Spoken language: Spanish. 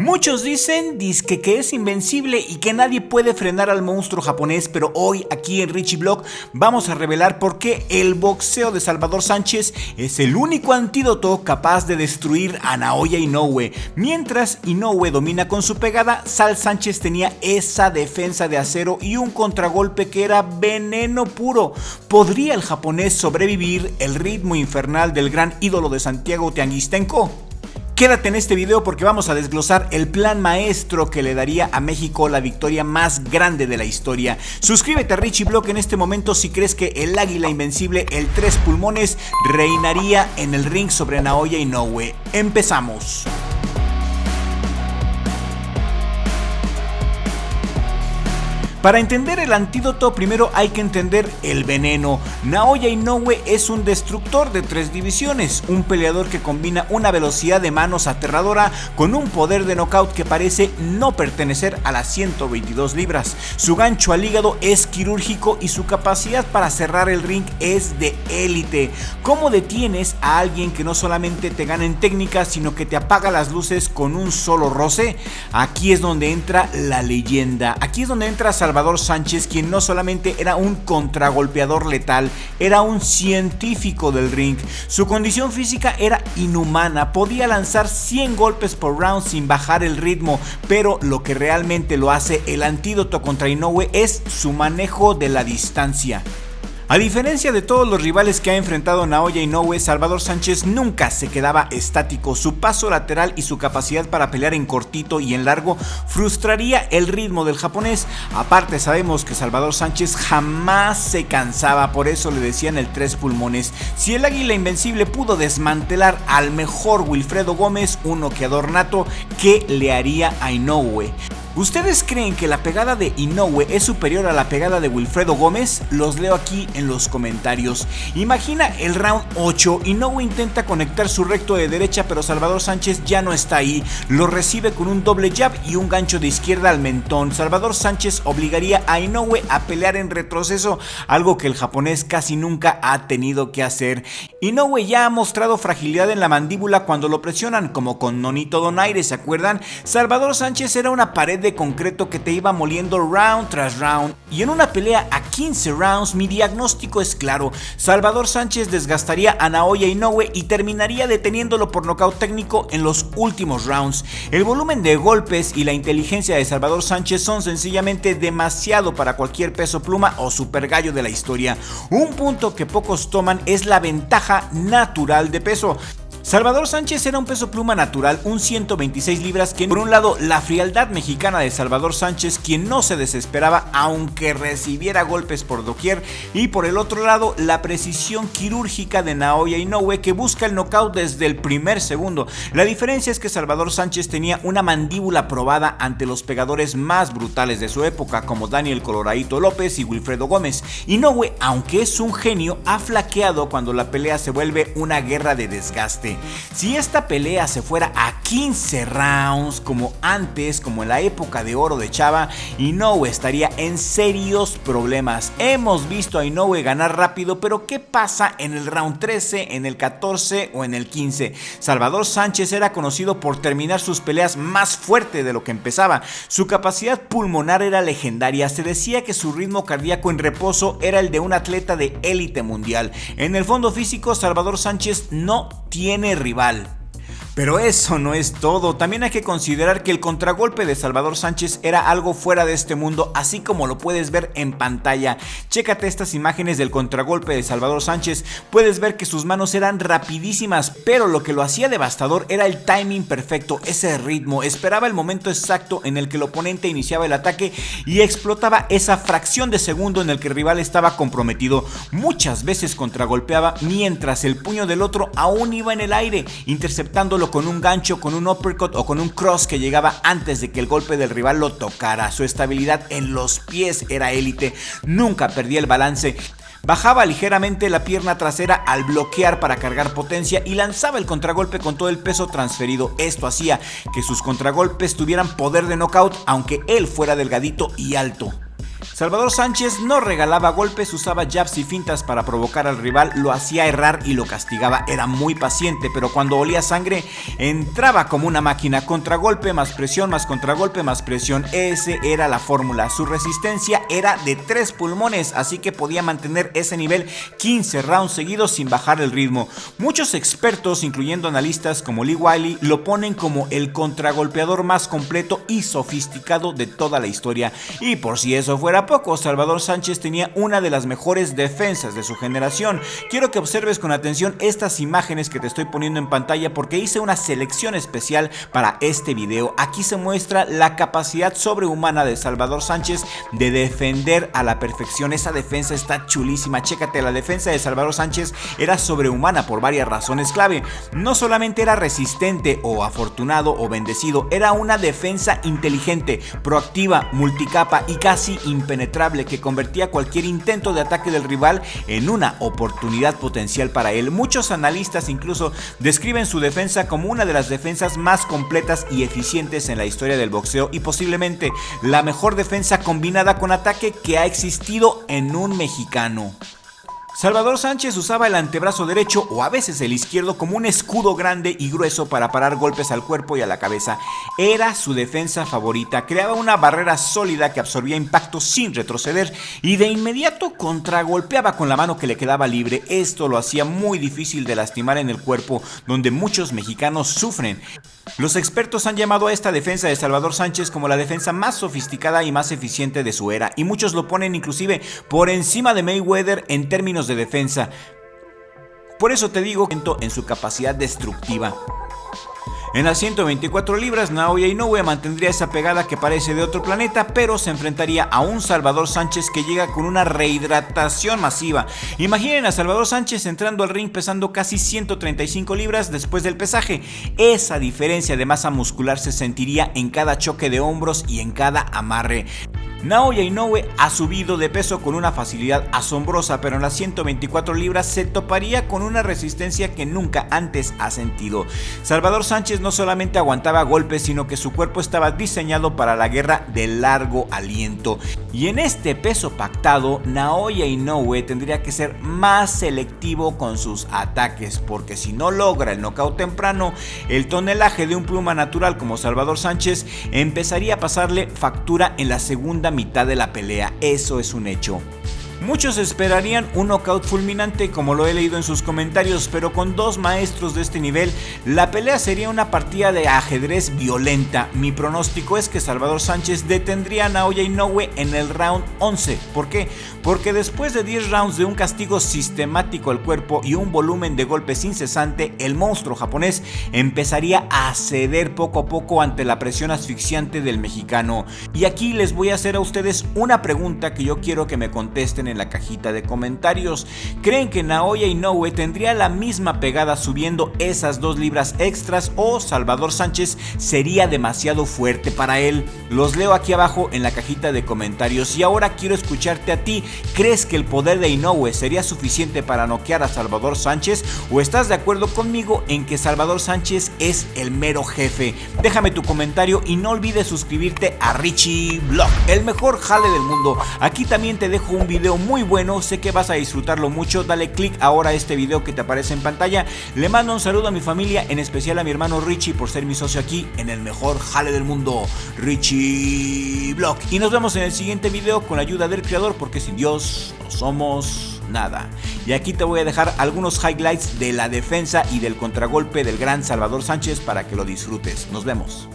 Muchos dicen que es invencible y que nadie puede frenar al monstruo japonés, pero hoy aquí en Richie Blog vamos a revelar por qué el boxeo de Salvador Sánchez es el único antídoto capaz de destruir a Naoya Inoue. Mientras Inoue domina con su pegada, Sal Sánchez tenía esa defensa de acero y un contragolpe que era veneno puro. ¿Podría el japonés sobrevivir el ritmo infernal del gran ídolo de Santiago Tianguistenko? Quédate en este video porque vamos a desglosar el plan maestro que le daría a México la victoria más grande de la historia. Suscríbete a Richie Blog en este momento si crees que el águila invencible, el Tres Pulmones, reinaría en el ring sobre Naoya Inoue. ¡Empezamos! Para entender el antídoto, primero hay que entender el veneno. Naoya Inoue es un destructor de 3 divisiones, un peleador que combina una velocidad de manos aterradora con un poder de knockout que parece no pertenecer a las 122 libras. Su gancho al hígado es quirúrgico y su capacidad para cerrar el ring es de élite. ¿Cómo detienes a alguien que no solamente te gana en técnica, sino que te apaga las luces con un solo roce? Aquí es donde entra la leyenda. Aquí es donde entra Salvador Sánchez, quien no solamente era un contragolpeador letal, era un científico del ring. Su condición física era inhumana, podía lanzar 100 golpes por round sin bajar el ritmo, pero lo que realmente lo hace el antídoto contra Inoue es su manejo de la distancia. A diferencia de todos los rivales que ha enfrentado Naoya Inoue, Salvador Sánchez nunca se quedaba estático. Su paso lateral y su capacidad para pelear en cortito y en largo frustraría el ritmo del japonés. Aparte, sabemos que Salvador Sánchez jamás se cansaba, por eso le decían el Tres Pulmones. Si el águila invencible pudo desmantelar al mejor Wilfredo Gómez, un noqueador nato, ¿qué le haría a Inoue? ¿Ustedes creen que la pegada de Inoue es superior a la pegada de Wilfredo Gómez? Los leo aquí en los comentarios. Imagina el round 8, Inoue intenta conectar su recto de derecha, pero Salvador Sánchez ya no está ahí. Lo recibe con un doble jab y un gancho de izquierda al mentón. Salvador Sánchez obligaría a Inoue a pelear en retroceso, algo que el japonés casi nunca ha tenido que hacer. Inoue ya ha mostrado fragilidad en la mandíbula cuando lo presionan, como con Nonito Donaire, ¿se acuerdan? Salvador Sánchez era una pared de concreto que te iba moliendo round tras round, y en una pelea a 15 rounds mi diagnóstico es claro: Salvador Sánchez desgastaría a Naoya Inoue y terminaría deteniéndolo por nocaut técnico en los últimos rounds. El volumen de golpes y la inteligencia de Salvador Sánchez son sencillamente demasiado para cualquier peso pluma o super gallo de la historia. Un punto que pocos toman es la ventaja natural de peso. Salvador Sánchez era un peso pluma natural, un 126 libras, que por un lado la frialdad mexicana de Salvador Sánchez, quien no se desesperaba aunque recibiera golpes por doquier, y por el otro lado la precisión quirúrgica de Naoya Inoue, que busca el knockout desde el primer segundo. La diferencia es que Salvador Sánchez tenía una mandíbula probada ante los pegadores más brutales de su época, como Daniel Coloradito López y Wilfredo Gómez. Inoue, aunque es un genio, ha flaqueado cuando la pelea se vuelve una guerra de desgaste. Si esta pelea se fuera a 15 rounds como antes, como en la época de oro de Chava, Inoue estaría en serios problemas. Hemos visto a Inoue ganar rápido, pero ¿qué pasa en el round 13, en el 14 o en el 15? Salvador Sánchez era conocido por terminar sus peleas más fuerte de lo que empezaba. Su capacidad pulmonar era legendaria. Se decía que su ritmo cardíaco en reposo era el de un atleta de élite mundial. En el fondo físico, Salvador Sánchez no tiene rival. Pero eso no es todo, también hay que considerar que el contragolpe de Salvador Sánchez era algo fuera de este mundo, así como lo puedes ver en pantalla. Chécate estas imágenes del contragolpe de Salvador Sánchez, puedes ver que sus manos eran rapidísimas, pero lo que lo hacía devastador era el timing perfecto, ese ritmo. Esperaba el momento exacto en el que el oponente iniciaba el ataque y explotaba esa fracción de segundo en el que el rival estaba comprometido. Muchas veces contragolpeaba mientras el puño del otro aún iba en el aire, interceptándolo con un gancho, con un uppercut o con un cross que llegaba antes de que el golpe del rival lo tocara. Su estabilidad en los pies era élite, nunca perdía el balance. Bajaba ligeramente la pierna trasera al bloquear para cargar potencia y lanzaba el contragolpe con todo el peso transferido. Esto hacía que sus contragolpes tuvieran poder de knockout, aunque él fuera delgadito y alto. Salvador Sánchez no regalaba golpes, usaba jabs y fintas para provocar al rival, lo hacía errar y lo castigaba. Era muy paciente, pero cuando olía sangre entraba como una máquina. Contragolpe más presión más contragolpe más presión. Esa era la fórmula. Su resistencia era de 3 pulmones, así que podía mantener ese nivel 15 rounds seguidos sin bajar el ritmo. Muchos expertos, incluyendo analistas como Lee Wiley, lo ponen como el contragolpeador más completo y sofisticado de toda la historia. Y por si eso fuera poco, Salvador Sánchez tenía una de las mejores defensas de su generación. Quiero que observes con atención estas imágenes que te estoy poniendo en pantalla porque hice una selección especial para este video. Aquí se muestra la capacidad sobrehumana de Salvador Sánchez de defender a la perfección. Esa defensa está chulísima, chécate, la defensa de Salvador Sánchez era sobrehumana por varias razones clave. No solamente era resistente o afortunado o bendecido, era una defensa inteligente, proactiva, multicapa y casi impenetrable que convertía cualquier intento de ataque del rival en una oportunidad potencial para él. Muchos analistas incluso describen su defensa como una de las defensas más completas y eficientes en la historia del boxeo y posiblemente la mejor defensa combinada con ataque que ha existido en un mexicano. Salvador Sánchez usaba el antebrazo derecho o a veces el izquierdo como un escudo grande y grueso para parar golpes al cuerpo y a la cabeza. Era su defensa favorita, creaba una barrera sólida que absorbía impactos sin retroceder y de inmediato contragolpeaba con la mano que le quedaba libre. Esto lo hacía muy difícil de lastimar en el cuerpo, donde muchos mexicanos sufren. Los expertos han llamado a esta defensa de Salvador Sánchez como la defensa más sofisticada y más eficiente de su era, y muchos lo ponen inclusive por encima de Mayweather en términos de defensa. Por eso te digo en su capacidad destructiva. En las 124 libras, Naoya Inoue mantendría esa pegada que parece de otro planeta, pero se enfrentaría a un Salvador Sánchez que llega con una rehidratación masiva. Imaginen a Salvador Sánchez entrando al ring pesando casi 135 libras después del pesaje. Esa diferencia de masa muscular se sentiría en cada choque de hombros y en cada amarre. Naoya Inoue ha subido de peso con una facilidad asombrosa, pero en las 124 libras se toparía con una resistencia que nunca antes ha sentido. Salvador Sánchez no solamente aguantaba golpes, sino que su cuerpo estaba diseñado para la guerra de largo aliento. Y en este peso pactado, Naoya Inoue tendría que ser más selectivo con sus ataques, porque si no logra el knockout temprano, el tonelaje de un pluma natural como Salvador Sánchez empezaría a pasarle factura en la segunda mitad de la pelea. Eso es un hecho. Muchos esperarían un knockout fulminante, como lo he leído en sus comentarios, pero con dos maestros de este nivel, la pelea sería una partida de ajedrez violenta. Mi pronóstico es que Salvador Sánchez detendría a Naoya Inoue en el round 11. ¿Por qué? Porque después de 10 rounds de un castigo sistemático al cuerpo y un volumen de golpes incesante, el monstruo japonés empezaría a ceder poco a poco ante la presión asfixiante del mexicano. Y aquí les voy a hacer a ustedes una pregunta que yo quiero que me contesten en la cajita de comentarios. ¿Creen que Naoya Inoue tendría la misma pegada subiendo esas 2 libras extras o Salvador Sánchez sería demasiado fuerte para él? Los leo aquí abajo en la cajita de comentarios y ahora quiero escucharte a ti. ¿Crees que el poder de Inoue sería suficiente para noquear a Salvador Sánchez o estás de acuerdo conmigo en que Salvador Sánchez es el mero jefe? Déjame tu comentario y no olvides suscribirte a Richie Vlog, el mejor jale del mundo. Aquí también te dejo un video muy bueno, sé que vas a disfrutarlo mucho. Dale click ahora a este video que te aparece en pantalla. Le mando un saludo a mi familia, en especial a mi hermano Richie por ser mi socio aquí en el mejor jale del mundo, Richie Vlog. Y nos vemos en el siguiente video con la ayuda del creador, porque sin Dios no somos nada. Y aquí te voy a dejar algunos highlights de la defensa y del contragolpe del gran Salvador Sánchez para que lo disfrutes. Nos vemos.